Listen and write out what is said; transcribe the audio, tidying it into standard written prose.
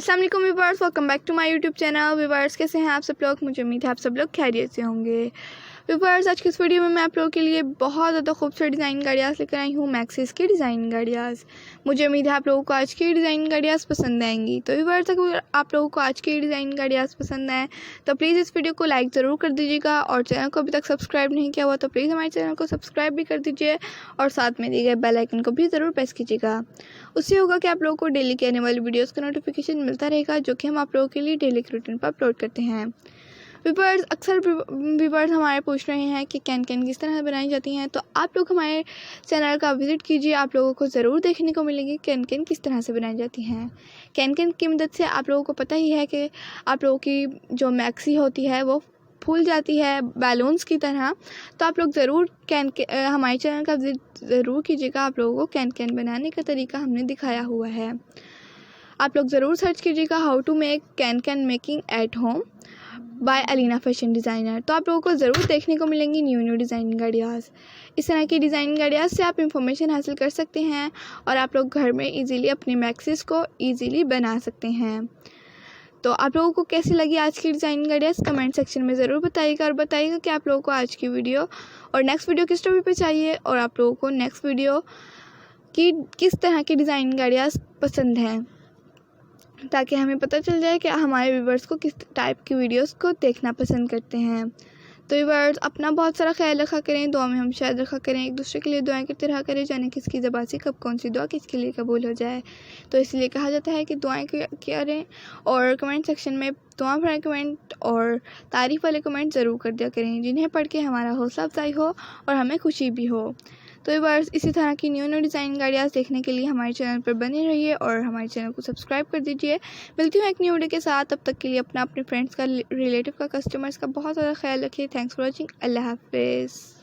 अस्सलाम वालेकुम viewers, welcome back to my YouTube channel. Viewers कैसे हैं आप सब लोग? मुझे उम्मीद है आप सब लोग खैरियत से होंगे। व्यूअर्स आज की इस वीडियो में मैं आप लोगों के लिए बहुत ज़्यादा खूबसूरत डिज़ाइन गाड़ियाँ लेकर आई हूँ, मैक्सिस की डिज़ाइन गाड़ियाँ। मुझे उम्मीद है आप लोगों को आज की डिज़ाइन गाड़ियाँ पसंद आएंगी। तो व्यूअर्स अगर आप लोगों को आज की डिज़ाइन गाड़ियाँ पसंद आए तो प्लीज़ इस वीडियो को लाइक ज़रूर कर दीजिएगा, और चैनल को अभी तक सब्सक्राइब नहीं किया हुआ तो प्लीज़ हमारे चैनल को सब्सक्राइब भी कर दीजिए, और साथ में दिए गए बेल आइकन को भी ज़रूर प्रेस कीजिएगा। उससे होगा कि आप लोगों को डेली के आने वाली वीडियोस का नोटिफिकेशन मिलता रहेगा, जो कि हम आप लोगों के लिए डेली के रूटीन पर अपलोड करते हैं। व्यूअर्स अक्सर व्यूअर्स हमारे पूछ रहे हैं कि कैन किस तरह बनाई जाती हैं, तो आप लोग हमारे चैनल का विज़िट कीजिए। आप लोगों को ज़रूर देखने को मिलेंगे कैन किस तरह से बनाई जाती हैं। कैन की मदद से आप लोगों को पता ही है कि आप लोगों की जो मैक्सी होती है वो फूल जाती है बैलून्स की तरह। तो आप लोग ज़रूर हमारे चैनल का विज़िट ज़रूर कीजिएगा। आप लोगों को कैन बनाने का तरीका हमने दिखाया हुआ है। आप लोग ज़रूर सर्च कीजिएगा how to make can making at home by Alina fashion designer. तो आप लोगों को ज़रूर देखने को मिलेंगी न्यू डिज़ाइन गाड़ियाँ। इस तरह की डिज़ाइन गाड़ियाँ से आप इंफॉर्मेशन हासिल कर सकते हैं, और आप लोग घर में इजीली अपनी मैक्सिस को इजीली बना सकते हैं। तो आप लोगों को कैसी लगी आज की डिज़ाइन गाड़ियाँ कमेंट सेक्शन में ज़रूर बताइएगा, और बताइएगा कि आप लोगों को आज की वीडियो और नेक्स्ट वीडियो किस टॉपिक पे चाहिए, और आप लोगों को नेक्स्ट वीडियो की किस तरह की डिज़ाइन गाड़ियाँ पसंद हैं, ताकि हमें पता चल जाए कि हमारे व्यूवर्स को किस टाइप की वीडियोस को देखना पसंद करते हैं। तो व्यूवर्स अपना बहुत सारा ख्याल रखा करें, दुआ में हम शायद रखा करें, एक दूसरे के लिए दुआएं करते रहा करें, जाने किसकी ज़बान से कब कौन सी दुआ किसके लिए कबूल हो जाए। तो इसलिए कहा जाता है कि दुआएं करें, और कमेंट सेक्शन में दुआ भरा कमेंट और तारीफ़ वाले कमेंट ज़रूर कर दिया करें, जिन्हें पढ़ के हमारा हौसला अफजाई हो और हमें खुशी भी हो। तो व्यूअर्स इसी तरह की न्यू डिज़ाइन गाड़ियाँ देखने के लिए हमारे चैनल पर बने रहिए, और हमारे चैनल को सब्सक्राइब कर दीजिए। मिलती हूँ एक न्यू वीडियो के साथ, तब तक के लिए अपने फ्रेंड्स का, रिलेटिव का, कस्टमर्स का बहुत ज़्यादा ख्याल रखिए। Thanks for watching. अल्लाह हाफिज़।